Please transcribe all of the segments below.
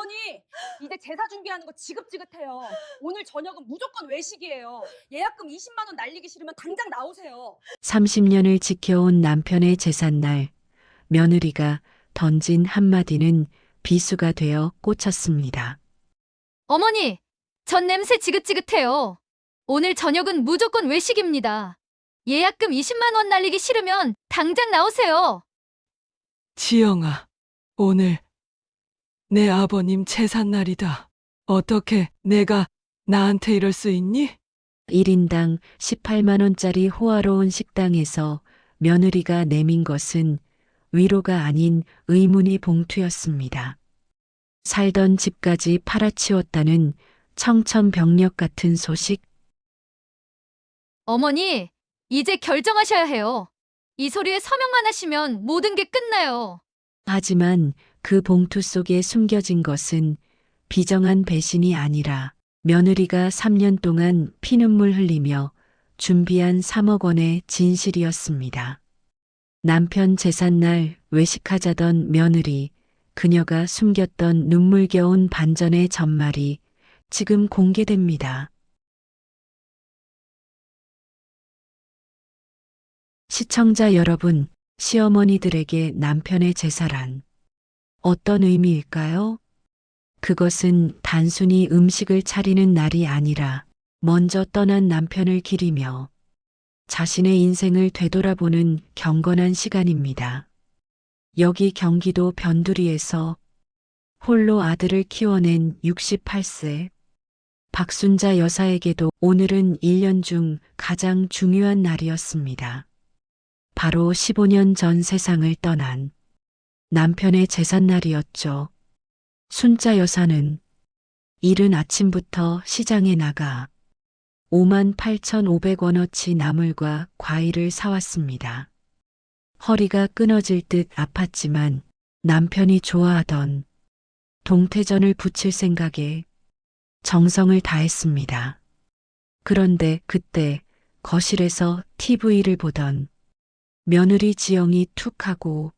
어머니, 이제 제사 준비하는 거 지긋지긋해요. 오늘 저녁은 무조건 외식이에요. 예약금 20만 원 날리기 싫으면 당장 나오세요. 30년을 지켜온 남편의 제삿날, 며느리가 던진 한마디는 비수가 되어 꽂혔습니다. 어머니, 전 냄새 지긋지긋해요. 오늘 저녁은 무조건 외식입니다. 예약금 20만 원 날리기 싫으면 당장 나오세요. 지영아, 오늘 내 아버님 제삿날이다. 어떻게 내가 나한테 이럴 수 있니? 1인당 18만 원짜리 호화로운 식당에서 며느리가 내민 것은 위로가 아닌 의문의 봉투였습니다. 살던 집까지 팔아치웠다는 청천벽력 같은 소식. 어머니, 이제 결정하셔야 해요. 이 소리에 서명만 하시면 모든 게 끝나요. 하지만 그 봉투 속에 숨겨진 것은 비정한 배신이 아니라 며느리가 3년 동안 피눈물 흘리며 준비한 3억 원의 진실이었습니다. 남편 제삿날 외식하자던 며느리, 그녀가 숨겼던 눈물겨운 반전의 전말이 지금 공개됩니다. 시청자 여러분, 시어머니들에게 남편의 제사란 어떤 의미일까요? 그것은 단순히 음식을 차리는 날이 아니라 먼저 떠난 남편을 기리며 자신의 인생을 되돌아보는 경건한 시간입니다. 여기 경기도 변두리에서 홀로 아들을 키워낸 68세 박순자 여사에게도 오늘은 1년 중 가장 중요한 날이었습니다. 바로 15년 전 세상을 떠난 남편의 제삿날이었죠. 순자 여사는 이른 아침부터 시장에 나가 58,500원어치 나물과 과일을 사왔습니다. 허리가 끊어질 듯 아팠지만 남편이 좋아하던 동태전을 부칠 생각에 정성을 다했습니다. 그런데 그때 거실에서 TV를 보던 며느리 지영이 툭 하고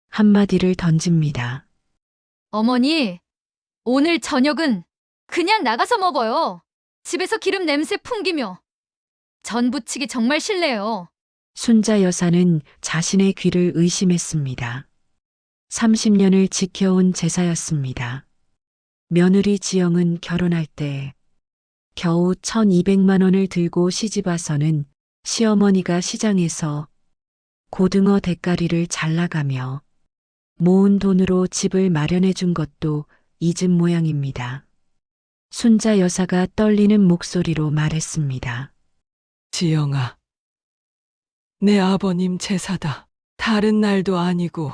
한마디를 던집니다. 어머니, 오늘 저녁은 그냥 나가서 먹어요. 집에서 기름 냄새 풍기며. 전 부치기 정말 싫네요. 순자 여사는 자신의 귀를 의심했습니다. 30년을 지켜온 제사였습니다. 며느리 지영은 결혼할 때 겨우 1,200만 원을 들고 시집와서는 시어머니가 시장에서 고등어 대가리를 잘라가며 모은 돈으로 집을 마련해 준 것도 잊은 모양입니다. 순자 여사가 떨리는 목소리로 말했습니다. 지영아, 내 아버님 제사다. 다른 날도 아니고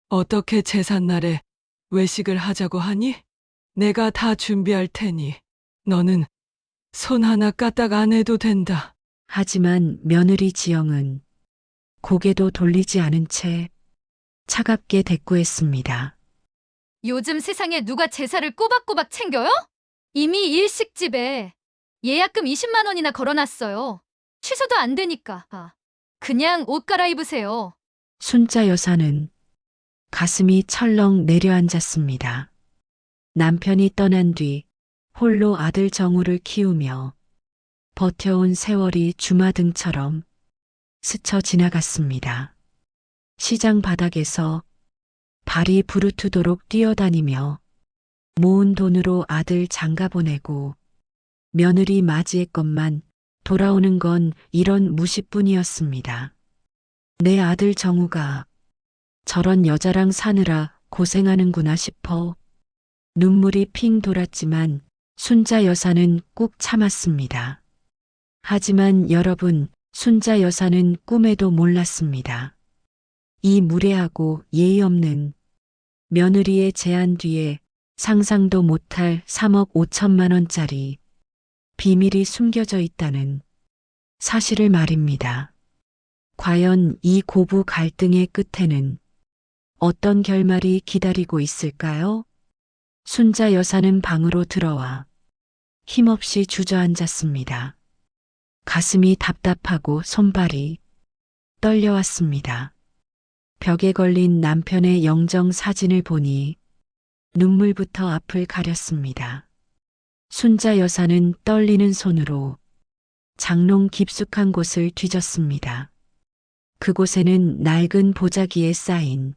어떻게 제삿날에 외식을 하자고 하니? 내가 다 준비할 테니 너는 손 하나 까딱 안 해도 된다. 하지만 며느리 지영은 고개도 돌리지 않은 채 차갑게 대꾸했습니다. 요즘 세상에 누가 제사를 꼬박꼬박 챙겨요? 이미 일식집에 예약금 20만 원이나 걸어놨어요. 취소도 안 되니까. 그냥 옷 갈아입으세요. 순자 여사는 가슴이 철렁 내려앉았습니다. 남편이 떠난 뒤 홀로 아들 정우를 키우며 버텨온 세월이 주마등처럼 스쳐 지나갔습니다. 시장 바닥에서 발이 부르트도록 뛰어다니며 모은 돈으로 아들 장가 보내고 며느리 맞이했건만 돌아오는 건 이런 무시뿐이었습니다. 내 아들 정우가 저런 여자랑 사느라 고생하는구나 싶어 눈물이 핑 돌았지만 순자 여사는 꾹 참았습니다. 하지만 여러분, 순자 여사는 꿈에도 몰랐습니다. 이 무례하고 예의 없는 며느리의 제안 뒤에 상상도 못할 3억 5천만 원짜리 비밀이 숨겨져 있다는 사실을 말입니다. 과연 이 고부 갈등의 끝에는 어떤 결말이 기다리고 있을까요? 순자 여사는 방으로 들어와 힘없이 주저앉았습니다. 가슴이 답답하고 손발이 떨려왔습니다. 벽에 걸린 남편의 영정 사진을 보니 눈물부터 앞을 가렸습니다. 순자 여사는 떨리는 손으로 장롱 깊숙한 곳을 뒤졌습니다. 그곳에는 낡은 보자기에 쌓인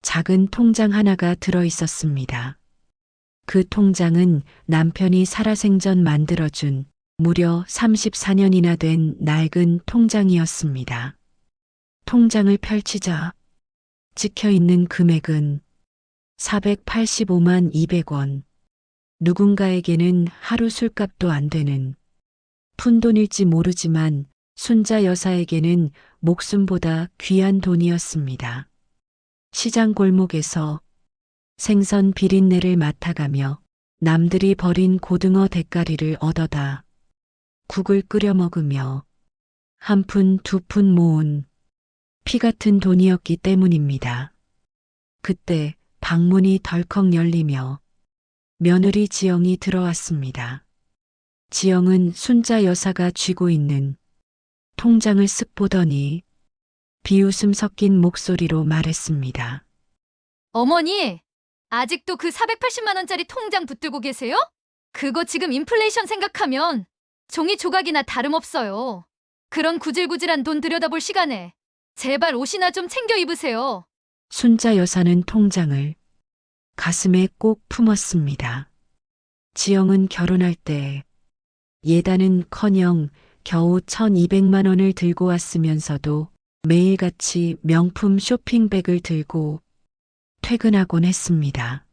작은 통장 하나가 들어 있었습니다. 그 통장은 남편이 살아생전 만들어준 무려 34년이나 된 낡은 통장이었습니다. 통장을 펼치자 찍혀 있는 금액은 485만 200원. 누군가에게는 하루 술값도 안 되는 푼돈일지 모르지만 순자 여사에게는 목숨보다 귀한 돈이었습니다. 시장 골목에서 생선 비린내를 맡아가며 남들이 버린 고등어 대가리를 얻어다 국을 끓여 먹으며 한 푼 두 푼 모은 피 같은 돈이었기 때문입니다. 그때 방문이 덜컥 열리며 며느리 지영이 들어왔습니다. 지영은 순자 여사가 쥐고 있는 통장을 쓱 보더니 비웃음 섞인 목소리로 말했습니다. 어머니, 아직도 그 480만 원짜리 통장 붙들고 계세요? 그거 지금 인플레이션 생각하면 종이 조각이나 다름없어요. 그런 구질구질한 돈 들여다볼 시간에 제발 옷이나 좀 챙겨 입으세요. 순자 여사는 통장을 가슴에 꼭 품었습니다. 지영은 결혼할 때 예단은커녕 겨우 1,200만 원을 들고 왔으면서도 매일같이 명품 쇼핑백을 들고 퇴근하곤 했습니다.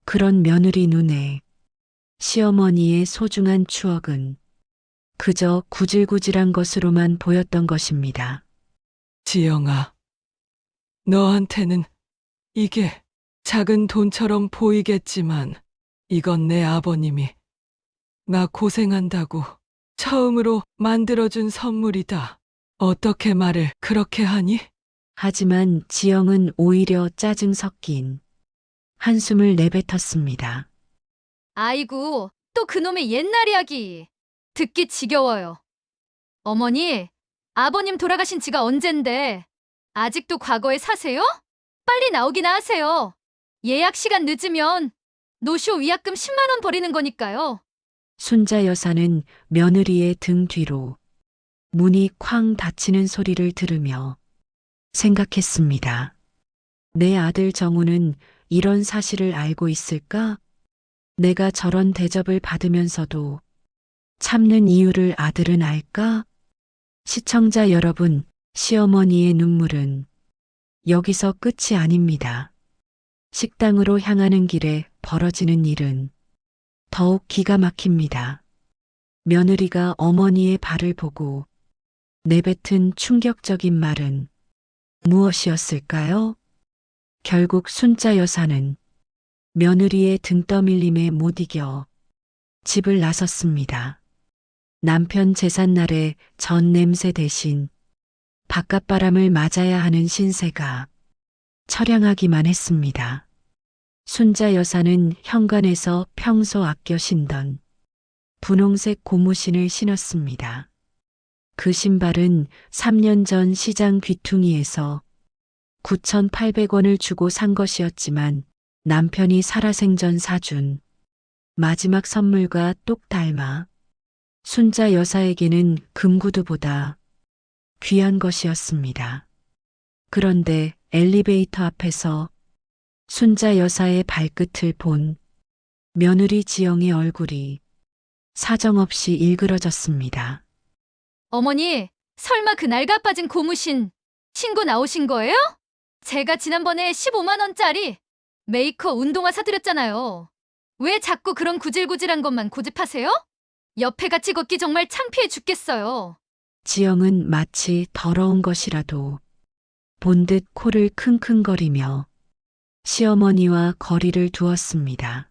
그런 며느리 눈에 시어머니의 소중한 추억은 그저 구질구질한 것으로만 보였던 것입니다. 지영아, 너한테는 이게 작은 돈처럼 보이겠지만 이건 내 아버님이 나 고생한다고 처음으로 만들어준 선물이다. 어떻게 말을 그렇게 하니? 하지만 지영은 오히려 짜증 섞인 한숨을 내뱉었습니다. 아이고, 또 그놈의 옛날 이야기. 듣기 지겨워요. 어머니, 아버님 돌아가신 지가 언젠데 아직도 과거에 사세요? 빨리 나오기나 하세요. 예약 시간 늦으면 노쇼 위약금 10만 원 버리는 거니까요. 순자 여사는 며느리의 등 뒤로 문이 쾅 닫히는 소리를 들으며 생각했습니다. 내 아들 정우는 이런 사실을 알고 있을까? 내가 저런 대접을 받으면서도 참는 이유를 아들은 알까? 시청자 여러분, 시어머니의 눈물은 여기서 끝이 아닙니다. 식당으로 향하는 길에 벌어지는 일은 더욱 기가 막힙니다. 며느리가 어머니의 발을 보고 내뱉은 충격적인 말은 무엇이었을까요? 결국 순자 여사는 며느리의 등 떠밀림에 못 이겨 집을 나섰습니다. 남편 제삿날에 전 냄새 대신 바깥바람을 맞아야 하는 신세가 처량하기만 했습니다. 순자 여사는 현관에서 평소 아껴 신던 분홍색 고무신을 신었습니다. 그 신발은 3년 전 시장 귀퉁이에서 9,800원을 주고 산 것이었지만 남편이 살아생전 사준 마지막 선물과 똑 닮아 순자 여사에게는 금구두보다 귀한 것이었습니다. 그런데 엘리베이터 앞에서 순자 여사의 발끝을 본 며느리 지영의 얼굴이 사정없이 일그러졌습니다. 어머니, 설마 그 낡아 빠진 고무신 신고 나오신 거예요? 제가 지난번에 15만 원짜리 메이커 운동화 사드렸잖아요. 왜 자꾸 그런 구질구질한 것만 고집하세요? 옆에 같이 걷기 정말 창피해 죽겠어요. 지영은 마치 더러운 것이라도 본 듯 코를 킁킁거리며 시어머니와 거리를 두었습니다.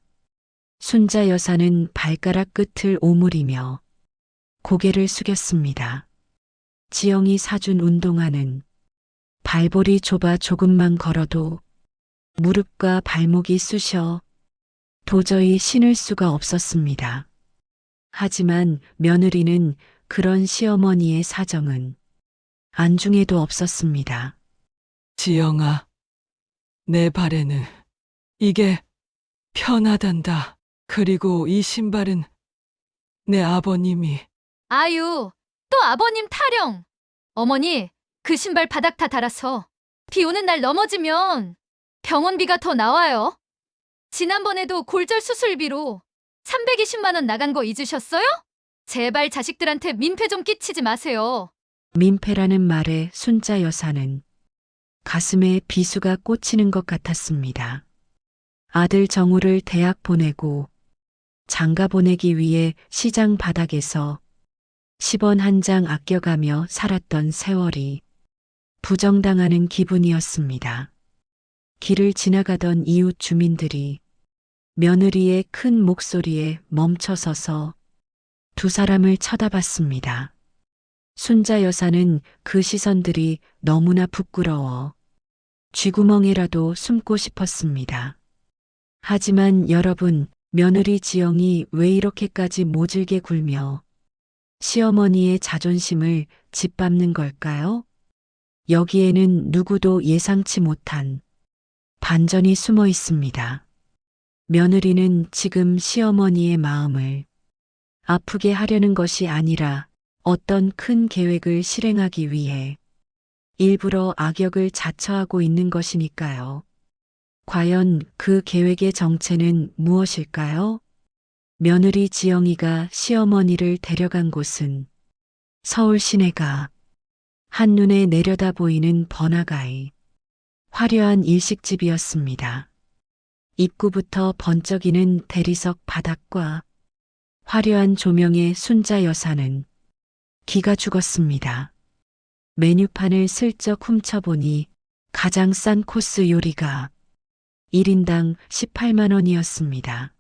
순자 여사는 발가락 끝을 오므리며 고개를 숙였습니다. 지영이 사준 운동화는 발볼이 좁아 조금만 걸어도 무릎과 발목이 쑤셔 도저히 신을 수가 없었습니다. 하지만 며느리는 그런 시어머니의 사정은 안중에도 없었습니다. 지영아, 내 발에는 이게 편하단다. 그리고 이 신발은 내 아버님이. 아유, 또 아버님 타령. 어머니, 그 신발 바닥 다 달아서 비 오는 날 넘어지면 병원비가 더 나와요. 지난번에도 골절 수술비로 320만 원 나간 거 잊으셨어요? 제발 자식들한테 민폐 좀 끼치지 마세요. 민폐라는 말에 순자 여사는 가슴에 비수가 꽂히는 것 같았습니다. 아들 정우를 대학 보내고 장가 보내기 위해 시장 바닥에서 10원 한 장 아껴가며 살았던 세월이 부정당하는 기분이었습니다. 길을 지나가던 이웃 주민들이 며느리의 큰 목소리에 멈춰서서 두 사람을 쳐다봤습니다. 순자 여사는 그 시선들이 너무나 부끄러워 쥐구멍이라도 숨고 싶었습니다. 하지만 여러분, 며느리 지영이 왜 이렇게까지 모질게 굴며 시어머니의 자존심을 짓밟는 걸까요? 여기에는 누구도 예상치 못한 반전이 숨어 있습니다. 며느리는 지금 시어머니의 마음을 아프게 하려는 것이 아니라 어떤 큰 계획을 실행하기 위해 일부러 악역을 자처하고 있는 것이니까요. 과연 그 계획의 정체는 무엇일까요? 며느리 지영이가 시어머니를 데려간 곳은 서울 시내가 한눈에 내려다 보이는 번화가의 화려한 일식집이었습니다. 입구부터 번쩍이는 대리석 바닥과 화려한 조명의 순자 여사는 기가 죽었습니다. 메뉴판을 슬쩍 훔쳐보니 가장 싼 코스 요리가 1인당 18만 원이었습니다.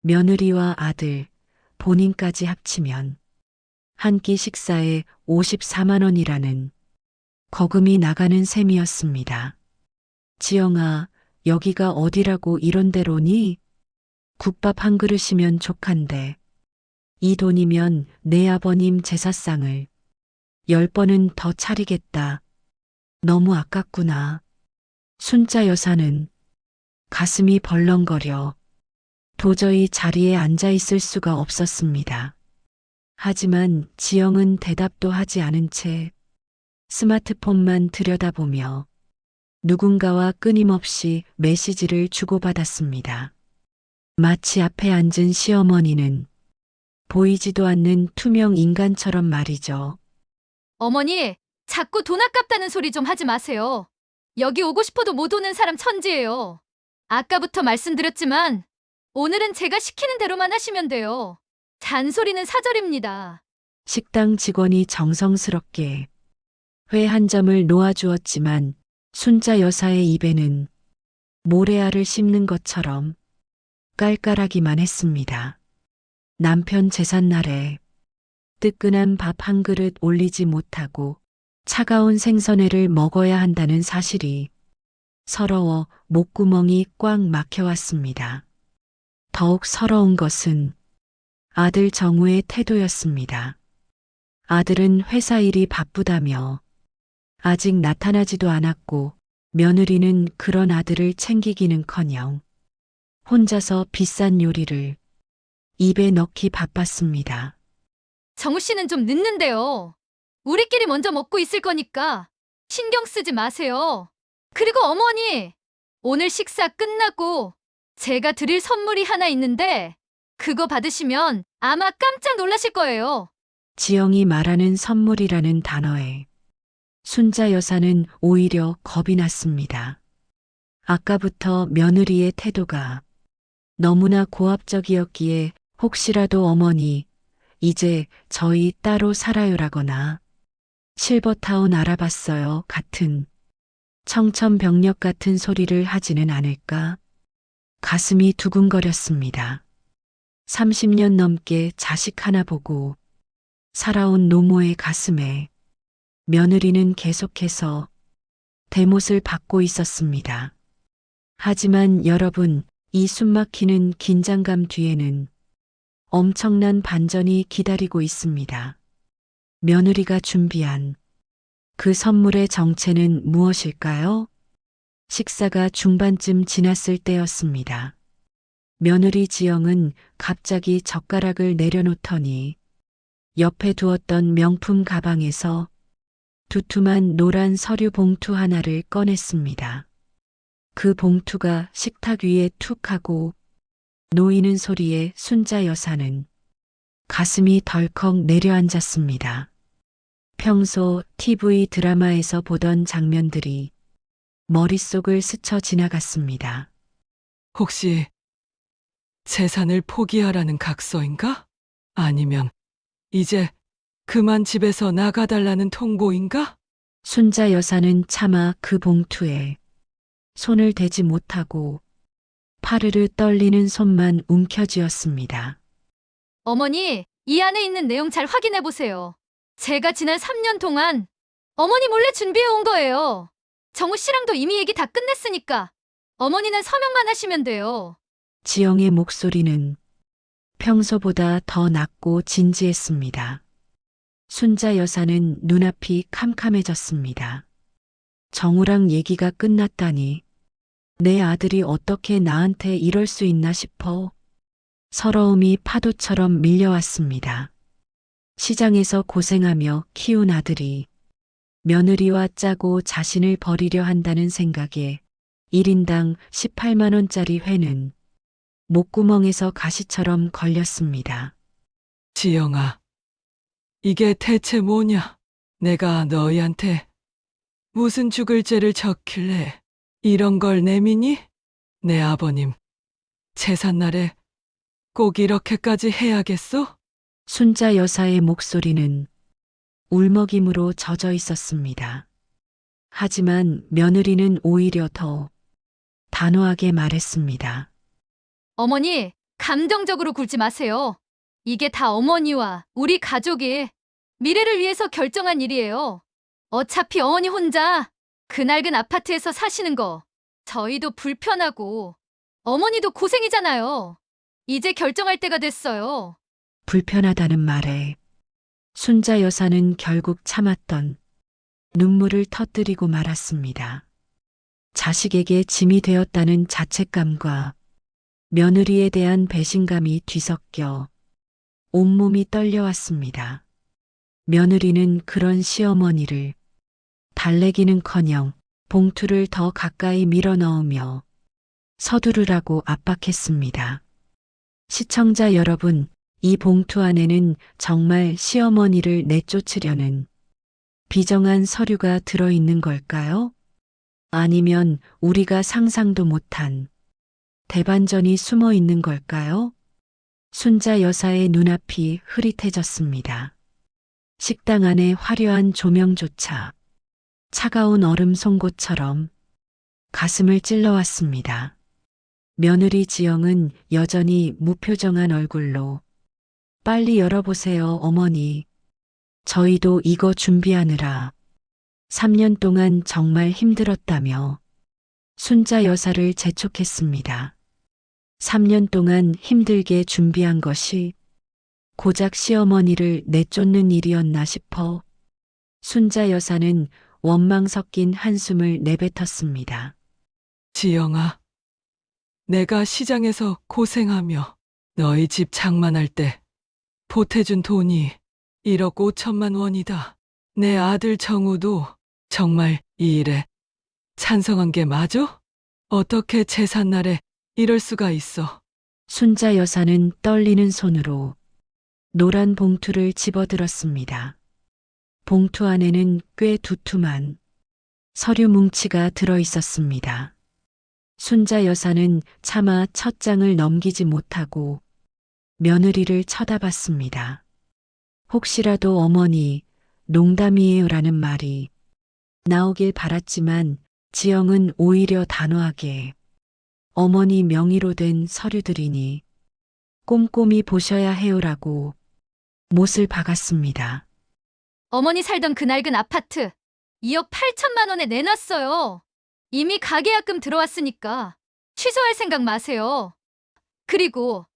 며느리와 아들, 본인까지 합치면 한 끼 식사에 54만 원이라는 거금이 나가는 셈이었습니다. 지영아, 여기가 어디라고 이런 데로니? 국밥 한 그릇이면 족한데 이 돈이면 내 아버님 제사상을 10번은 더 차리겠다. 너무 아깝구나. 순자 여사는 가슴이 벌렁거려 도저히 자리에 앉아 있을 수가 없었습니다. 하지만 지영은 대답도 하지 않은 채 스마트폰만 들여다보며 누군가와 끊임없이 메시지를 주고받았습니다. 마치 앞에 앉은 시어머니는 보이지도 않는 투명 인간처럼 말이죠. 어머니, 자꾸 돈 아깝다는 소리 좀 하지 마세요. 여기 오고 싶어도 못 오는 사람 천지예요. 아까부터 말씀드렸지만 오늘은 제가 시키는 대로만 하시면 돼요. 잔소리는 사절입니다. 식당 직원이 정성스럽게 회 한 점을 놓아주었지만 순자 여사의 입에는 모래알을 씹는 것처럼 깔깔하기만 했습니다. 남편 제삿날에 뜨끈한 밥 한 그릇 올리지 못하고 차가운 생선회를 먹어야 한다는 사실이 서러워 목구멍이 꽉 막혀왔습니다. 더욱 서러운 것은 아들 정우의 태도였습니다. 아들은 회사 일이 바쁘다며 아직 나타나지도 않았고 며느리는 그런 아들을 챙기기는커녕 혼자서 비싼 요리를 입에 넣기 바빴습니다. 정우 씨는 좀 늦는데요. 우리끼리 먼저 먹고 있을 거니까 신경 쓰지 마세요. 그리고 어머니, 오늘 식사 끝나고 제가 드릴 선물이 하나 있는데 그거 받으시면 아마 깜짝 놀라실 거예요. 지영이 말하는 선물이라는 단어에 순자 여사는 오히려 겁이 났습니다. 아까부터 며느리의 태도가 너무나 고압적이었기에 혹시라도 어머니, 이제 저희 따로 살아요라거나 실버타운 알아봤어요 같은 청천벽력 같은 소리를 하지는 않을까? 가슴이 두근거렸습니다. 30년 넘게 자식 하나 보고 살아온 노모의 가슴에 며느리는 계속해서 대못을 받고 있었습니다. 하지만 여러분, 이 숨막히는 긴장감 뒤에는 엄청난 반전이 기다리고 있습니다. 며느리가 준비한 그 선물의 정체는 무엇일까요? 식사가 중반쯤 지났을 때였습니다. 며느리 지영은 갑자기 젓가락을 내려놓더니 옆에 두었던 명품 가방에서 두툼한 노란 서류 봉투 하나를 꺼냈습니다. 그 봉투가 식탁 위에 툭 하고 놓이는 소리에 순자 여사는 가슴이 덜컥 내려앉았습니다. 평소 TV 드라마에서 보던 장면들이 머릿속을 스쳐 지나갔습니다. 혹시 재산을 포기하라는 각서인가? 아니면 이제 그만 집에서 나가달라는 통보인가? 순자 여사는 차마 그 봉투에 손을 대지 못하고 파르르 떨리는 손만 움켜쥐었습니다. 어머니, 이 안에 있는 내용 잘 확인해 보세요. 제가 지난 3년 동안 어머니 몰래 준비해 온 거예요. 정우 씨랑도 이미 얘기 다 끝냈으니까 어머니는 서명만 하시면 돼요. 지영의 목소리는 평소보다 더 낮고 진지했습니다. 순자 여사는 눈앞이 캄캄해졌습니다. 정우랑 얘기가 끝났다니 내 아들이 어떻게 나한테 이럴 수 있나 싶어 서러움이 파도처럼 밀려왔습니다. 시장에서 고생하며 키운 아들이 며느리와 짜고 자신을 버리려 한다는 생각에 1인당 18만 원짜리 회는 목구멍에서 가시처럼 걸렸습니다. 지영아, 이게 대체 뭐냐? 내가 너희한테 무슨 죽을 죄를 졌길래 이런 걸 내미니? 내 아버님, 제삿날에 꼭 이렇게까지 해야겠어? 순자 여사의 목소리는 울먹임으로 젖어 있었습니다. 하지만 며느리는 오히려 더 단호하게 말했습니다. 어머니, 감정적으로 굴지 마세요. 이게 다 어머니와 우리 가족이 미래를 위해서 결정한 일이에요. 어차피 어머니 혼자 그 낡은 아파트에서 사시는 거 저희도 불편하고 어머니도 고생이잖아요. 이제 결정할 때가 됐어요. 불편하다는 말에 순자 여사는 결국 참았던 눈물을 터뜨리고 말았습니다. 자식에게 짐이 되었다는 자책감과 며느리에 대한 배신감이 뒤섞여 온몸이 떨려왔습니다. 며느리는 그런 시어머니를 달래기는커녕 봉투를 더 가까이 밀어넣으며 서두르라고 압박했습니다. 시청자 여러분, 이 봉투 안에는 정말 시어머니를 내쫓으려는 비정한 서류가 들어있는 걸까요? 아니면 우리가 상상도 못한 대반전이 숨어 있는 걸까요? 순자 여사의 눈앞이 흐릿해졌습니다. 식당 안의 화려한 조명조차 차가운 얼음 송곳처럼 가슴을 찔러왔습니다. 며느리 지영은 여전히 무표정한 얼굴로 빨리 열어보세요, 어머니. 저희도 이거 준비하느라 3년 동안 정말 힘들었다며 순자 여사를 재촉했습니다. 3년 동안 힘들게 준비한 것이 고작 시어머니를 내쫓는 일이었나 싶어 순자 여사는 원망 섞인 한숨을 내뱉었습니다. 지영아, 내가 시장에서 고생하며 너희 집 장만할 때 보태준 돈이 1억 5천만 원이다. 내 아들 정우도 정말 이 일에 찬성한 게 맞아? 어떻게 제삿날에 이럴 수가 있어? 순자 여사는 떨리는 손으로 노란 봉투를 집어들었습니다. 봉투 안에는 꽤 두툼한 서류 뭉치가 들어 있었습니다. 순자 여사는 차마 첫 장을 넘기지 못하고 며느리를 쳐다봤습니다. 혹시라도 어머니 농담이에요라는 말이 나오길 바랐지만 지영은 오히려 단호하게 어머니 명의로 된 서류들이니 꼼꼼히 보셔야 해요라고 못을 박았습니다. 어머니 살던 그 낡은 아파트 2억 8천만 원에 내놨어요. 이미 가계약금 들어왔으니까 취소할 생각 마세요. 그리고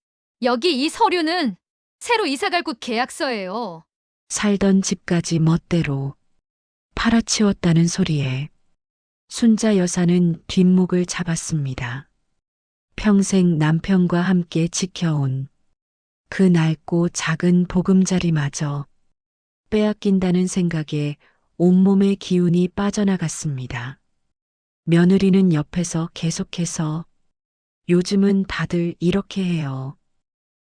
여기 이 서류는 새로 이사갈 곳 계약서예요. 살던 집까지 멋대로 팔아치웠다는 소리에 순자 여사는 뒷목을 잡았습니다. 평생 남편과 함께 지켜온 그 낡고 작은 보금자리마저 빼앗긴다는 생각에 온몸의 기운이 빠져나갔습니다. 며느리는 옆에서 계속해서 요즘은 다들 이렇게 해요.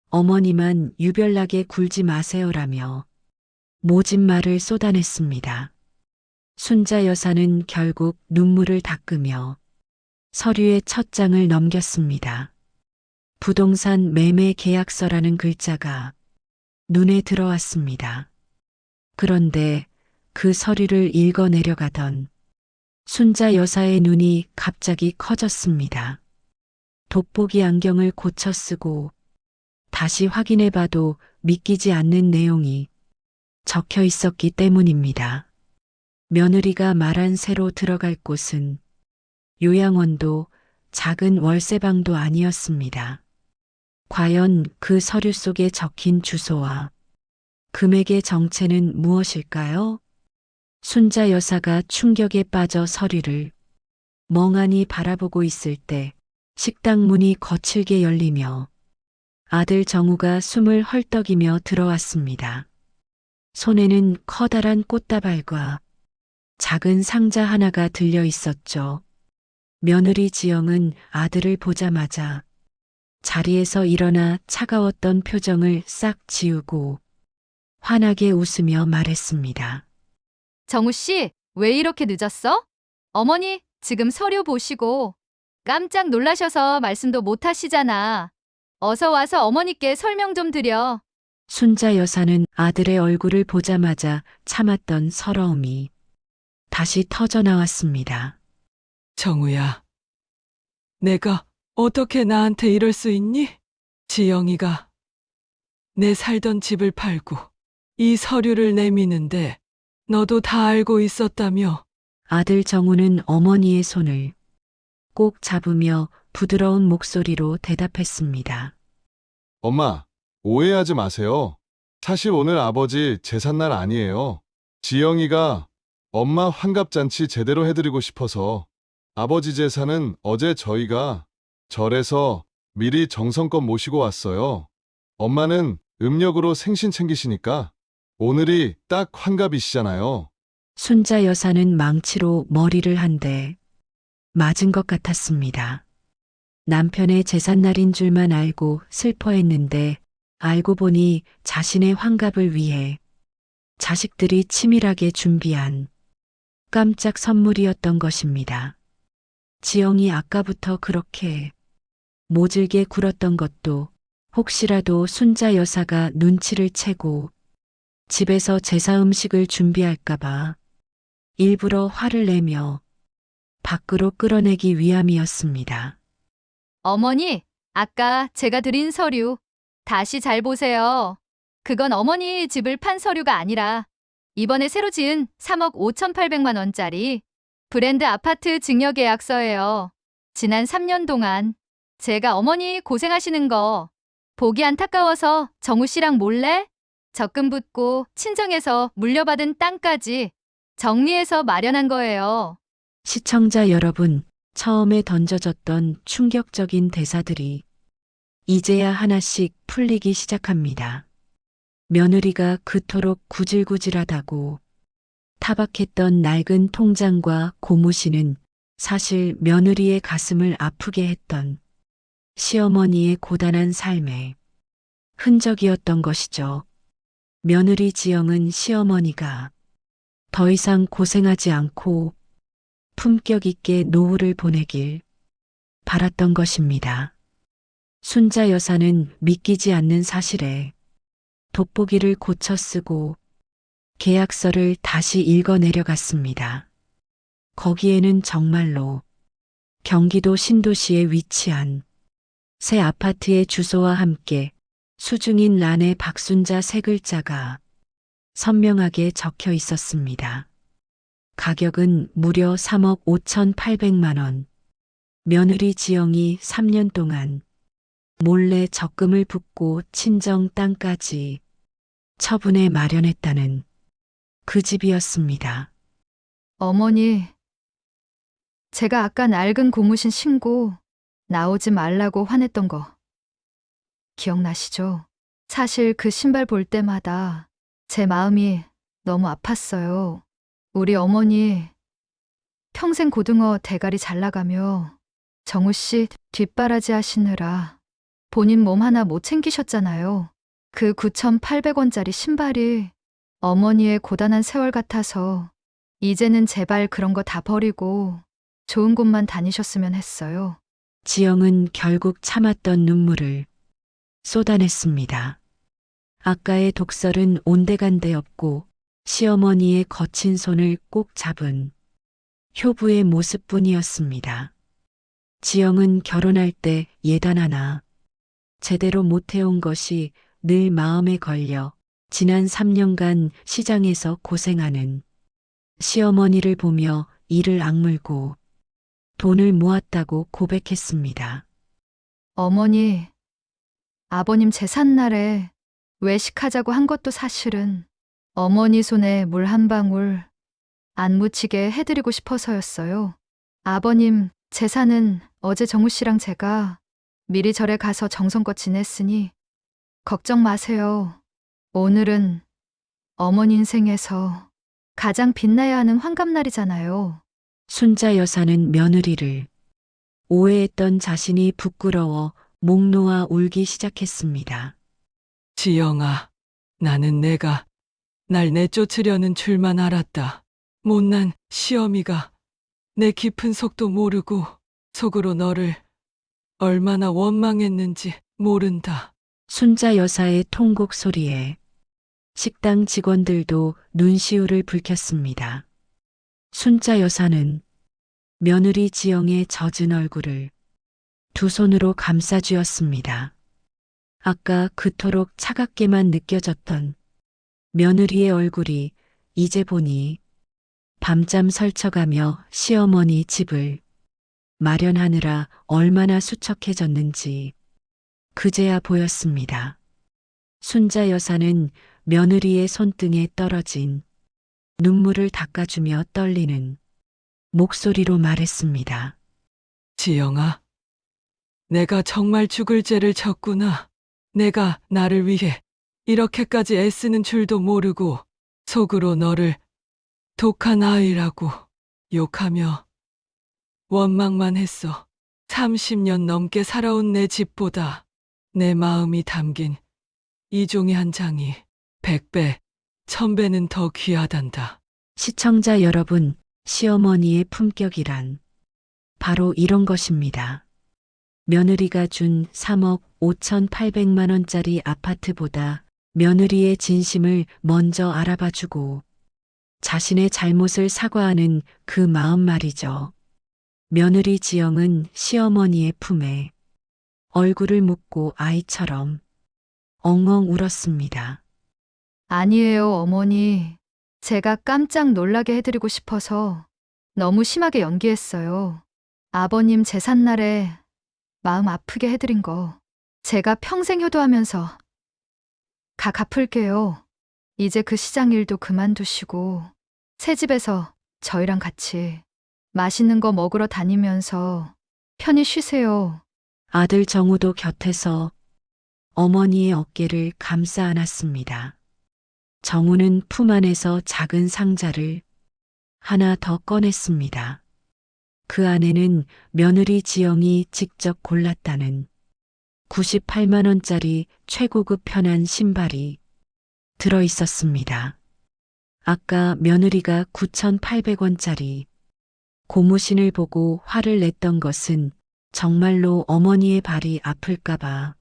어머니만 유별나게 굴지 마세요라며 모진 말을 쏟아냈습니다. 순자 여사는 결국 눈물을 닦으며 서류의 첫 장을 넘겼습니다. 부동산 매매 계약서라는 글자가 눈에 들어왔습니다. 그런데 그 서류를 읽어 내려가던 순자 여사의 눈이 갑자기 커졌습니다. 돋보기 안경을 고쳐 쓰고 다시 확인해 봐도 믿기지 않는 내용이 적혀 있었기 때문입니다. 며느리가 말한 새로 들어갈 곳은 요양원도 작은 월세방도 아니었습니다. 과연 그 서류 속에 적힌 주소와 금액의 정체는 무엇일까요? 순자 여사가 충격에 빠져 서류를 멍하니 바라보고 있을 때 식당 문이 거칠게 열리며 아들 정우가 숨을 헐떡이며 들어왔습니다. 손에는 커다란 꽃다발과 작은 상자 하나가 들려 있었죠. 며느리 지영은 아들을 보자마자 자리에서 일어나 차가웠던 표정을 싹 지우고 환하게 웃으며 말했습니다. 정우 씨, 왜 이렇게 늦었어? 어머니, 지금 서류 보시고 깜짝 놀라셔서 말씀도 못 하시잖아. 어서 와서 어머니께 설명 좀 드려. 순자 여사는 아들의 얼굴을 보자마자 참았던 서러움이 다시 터져 나왔습니다. 정우야, 내가 어떻게 나한테 이럴 수 있니? 지영이가 내 살던 집을 팔고 이 서류를 내미는데 너도 다 알고 있었다며. 아들 정우는 어머니의 손을 꼭 잡으며 부드러운 목소리로 대답했습니다. 엄마, 오해하지 마세요. 사실 오늘 아버지 제삿날 아니에요. 지영이가 엄마 환갑잔치 제대로 해드리고 싶어서 아버지 제사는 어제 저희가 절에서 미리 정성껏 모시고 왔어요. 엄마는 음력으로 생신 챙기시니까 오늘이 딱 환갑이시잖아요. 순자 여사는 망치로 머리를 한 대 맞은 것 같았습니다. 남편의 제삿날인 줄만 알고 슬퍼했는데 알고 보니 자신의 환갑을 위해 자식들이 치밀하게 준비한 깜짝 선물이었던 것입니다. 지영이 아까부터 그렇게 모질게 굴었던 것도 혹시라도 순자 여사가 눈치를 채고 집에서 제사 음식을 준비할까봐 일부러 화를 내며 밖으로 끌어내기 위함이었습니다. 어머니, 아까 제가 드린 서류 다시 잘 보세요. 그건 어머니 집을 판 서류가 아니라 이번에 새로 지은 3억 5,800만 원짜리 브랜드 아파트 증여계약서예요. 지난 3년 동안 제가 어머니 고생하시는 거 보기 안타까워서 정우 씨랑 몰래 적금 붓고 친정에서 물려받은 땅까지 정리해서 마련한 거예요. 시청자 여러분, 처음에 던져졌던 충격적인 대사들이 이제야 하나씩 풀리기 시작합니다. 며느리가 그토록 구질구질하다고 타박했던 낡은 통장과 고무신은 사실 며느리의 가슴을 아프게 했던 시어머니의 고단한 삶의 흔적이었던 것이죠. 며느리 지영은 시어머니가 더 이상 고생하지 않고 품격 있게 노후를 보내길 바랐던 것입니다. 순자 여사는 믿기지 않는 사실에 돋보기를 고쳐 쓰고 계약서를 다시 읽어 내려갔습니다. 거기에는 정말로 경기도 신도시에 위치한 새 아파트의 주소와 함께 수중인 란에 박순자 세 글자가 선명하게 적혀 있었습니다. 가격은 무려 3억 5,800만 원. 며느리 지영이 3년 동안 몰래 적금을 붓고 친정 땅까지 처분해 마련했다는 그 집이었습니다. 어머니, 제가 아까 낡은 고무신 신고 나오지 말라고 화냈던 거 기억나시죠? 사실 그 신발 볼 때마다 제 마음이 너무 아팠어요. 우리 어머니 평생 고등어 대가리 잘 나가며 정우 씨 뒷바라지 하시느라 본인 몸 하나 못 챙기셨잖아요. 그 9,800원짜리 신발이 어머니의 고단한 세월 같아서 이제는 제발 그런 거 다 버리고 좋은 곳만 다니셨으면 했어요. 지영은 결국 참았던 눈물을 쏟아냈습니다. 아까의 독설은 온데간데 없고 시어머니의 거친 손을 꼭 잡은 효부의 모습뿐이었습니다. 지영은 결혼할 때 예단 하나 제대로 못 해온 것이 늘 마음에 걸려 지난 3년간 시장에서 고생하는 시어머니를 보며 이를 악물고 돈을 모았다고 고백했습니다. 어머니, 아버님 제삿날에 외식하자고 한 것도 사실은 어머니 손에 물 한 방울 안 묻히게 해드리고 싶어서였어요. 아버님 제사는 어제 정우 씨랑 제가 미리 절에 가서 정성껏 지냈으니 걱정 마세요. 오늘은 어머니 인생에서 가장 빛나야 하는 환갑날이잖아요. 순자 여사는 며느리를 오해했던 자신이 부끄러워 목 놓아 울기 시작했습니다. 지영아, 나는 내가 날 내쫓으려는 줄만 알았다. 못난 시어미가 내 깊은 속도 모르고 속으로 너를 얼마나 원망했는지 모른다. 순자 여사의 통곡 소리에 식당 직원들도 눈시울을 붉혔습니다. 순자 여사는 며느리 지영의 젖은 얼굴을 두 손으로 감싸쥐었습니다. 아까 그토록 차갑게만 느껴졌던 며느리의 얼굴이 이제 보니 밤잠 설쳐가며 시어머니 집을 마련하느라 얼마나 수척해졌는지 그제야 보였습니다. 순자 여사는 며느리의 손등에 떨어진 눈물을 닦아주며 떨리는 목소리로 말했습니다. 지영아, 내가 정말 죽을 죄를 졌구나. 내가 나를 위해 이렇게까지 애쓰는 줄도 모르고 속으로 너를 독한 아이라고 욕하며 원망만 했어. 30년 넘게 살아온 내 집보다 내 마음이 담긴 이 종이 한 장이 100배, 1000배는 더 귀하단다. 시청자 여러분, 시어머니의 품격이란 바로 이런 것입니다. 며느리가 준 3억 5,800만 원짜리 아파트보다 며느리의 진심을 먼저 알아봐주고 자신의 잘못을 사과하는 그 마음 말이죠. 며느리 지영은 시어머니의 품에 얼굴을 묻고 아이처럼 엉엉 울었습니다. 아니에요, 어머니. 제가 깜짝 놀라게 해드리고 싶어서 너무 심하게 연기했어요. 아버님 제삿날에 마음 아프게 해드린 거 제가 평생 효도하면서 갚을게요. 이제 그 시장 일도 그만두시고 새 집에서 저희랑 같이 맛있는 거 먹으러 다니면서 편히 쉬세요. 아들 정우도 곁에서 어머니의 어깨를 감싸 안았습니다. 정우는 품 안에서 작은 상자를 하나 더 꺼냈습니다. 그 안에는 며느리 지영이 직접 골랐다는 98만 원짜리 최고급 편한 신발이 들어 있었습니다. 아까 며느리가 9,800원짜리 고무신을 보고 화를 냈던 것은 정말로 어머니의 발이 아플까봐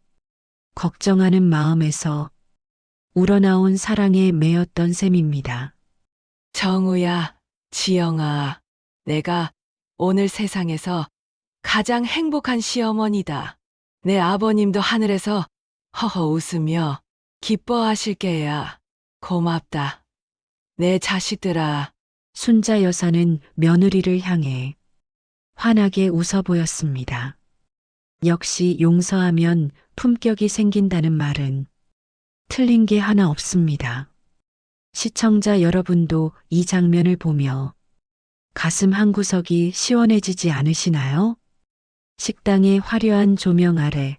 걱정하는 마음에서 우러나온 사랑에 매였던 셈입니다. 정우야, 지영아, 내가 오늘 세상에서 가장 행복한 시어머니다. 내 아버님도 하늘에서 허허 웃으며 기뻐하실 게야. 고맙다. 내 자식들아. 순자 여사는 며느리를 향해 환하게 웃어 보였습니다. 역시 용서하면 품격이 생긴다는 말은 틀린 게 하나 없습니다. 시청자 여러분도 이 장면을 보며 가슴 한구석이 시원해지지 않으시나요? 식당의 화려한 조명 아래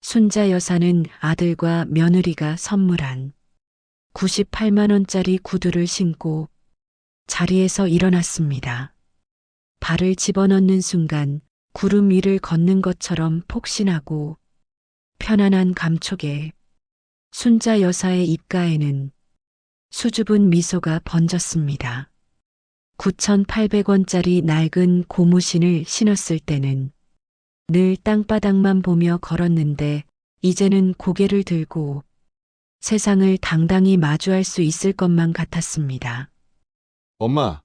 순자 여사는 아들과 며느리가 선물한 98만 원짜리 구두를 신고 자리에서 일어났습니다. 발을 집어넣는 순간 구름 위를 걷는 것처럼 폭신하고 편안한 감촉에 순자 여사의 입가에는 수줍은 미소가 번졌습니다. 9,800원짜리 낡은 고무신을 신었을 때는 늘 땅바닥만 보며 걸었는데 이제는 고개를 들고 세상을 당당히 마주할 수 있을 것만 같았습니다. 엄마,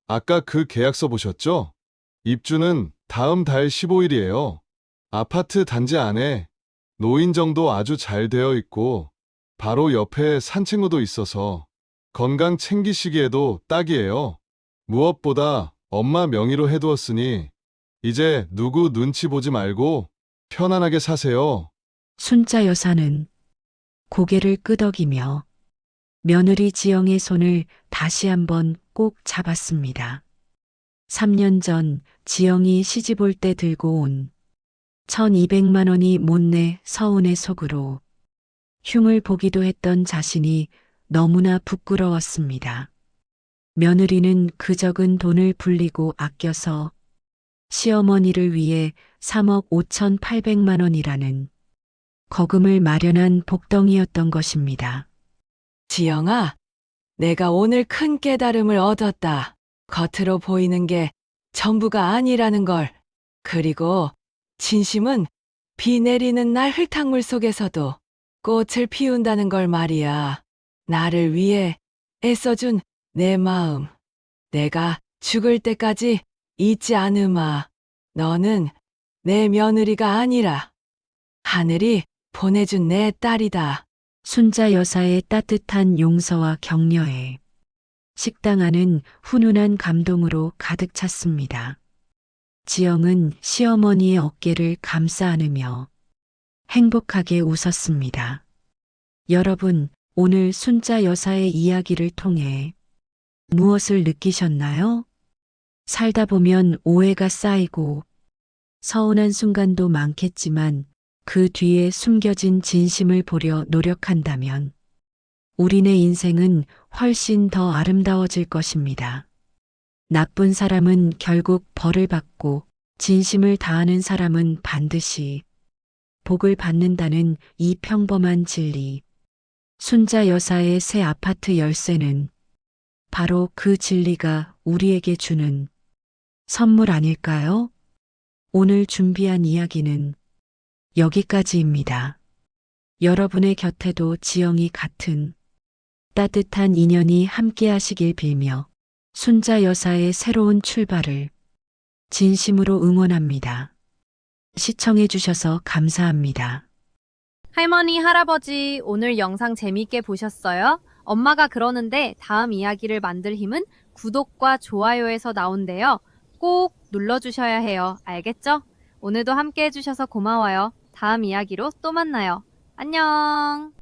아까 그 계약서 보셨죠? 입주는 다음 달 15일이에요. 아파트 단지 안에 노인정도 아주 잘 되어 있고 바로 옆에 산책로도 있어서 건강 챙기시기에도 딱이에요. 무엇보다 엄마 명의로 해두었으니 이제 누구 눈치 보지 말고 편안하게 사세요. 순자 여사는 고개를 끄덕이며 며느리 지영의 손을 다시 한번 꼭 잡았습니다. 3년 전 지영이 시집 올 때 들고 온 1,200만 원이 못내 서운의 속으로 흉을 보기도 했던 자신이 너무나 부끄러웠습니다. 며느리는 그 적은 돈을 불리고 아껴서 시어머니를 위해 3억 5,800만 원이라는 거금을 마련한 복덩이였던 것입니다. 지영아, 내가 오늘 큰 깨달음을 얻었다. 겉으로 보이는 게 전부가 아니라는 걸. 그리고 진심은 비 내리는 날 흙탕물 속에서도 꽃을 피운다는 걸 말이야. 나를 위해 애써준 내 마음. 내가 죽을 때까지 잊지 않으마. 너는 내 며느리가 아니라 하늘이 보내준 내 딸이다. 순자 여사의 따뜻한 용서와 격려에 식당 안은 훈훈한 감동으로 가득 찼습니다. 지영은 시어머니의 어깨를 감싸 안으며 행복하게 웃었습니다. 여러분, 오늘 순자 여사의 이야기를 통해 무엇을 느끼셨나요? 살다 보면 오해가 쌓이고 서운한 순간도 많겠지만 그 뒤에 숨겨진 진심을 보려 노력한다면 우리네 인생은 훨씬 더 아름다워질 것입니다. 나쁜 사람은 결국 벌을 받고 진심을 다하는 사람은 반드시 복을 받는다는 이 평범한 진리. 순자 여사의 새 아파트 열쇠는 바로 그 진리가 우리에게 주는 선물 아닐까요? 오늘 준비한 이야기는 여기까지입니다. 여러분의 곁에도 지영이 같은 따뜻한 인연이 함께하시길 빌며 순자 여사의 새로운 출발을 진심으로 응원합니다. 시청해주셔서 감사합니다. 할머니, 할아버지, 오늘 영상 재미있게 보셨어요? 엄마가 그러는데 다음 이야기를 만들 힘은 구독과 좋아요에서 나온대요. 꼭 눌러주셔야 해요. 알겠죠? 오늘도 함께 해주셔서 고마워요. 다음 이야기로 또 만나요. 안녕!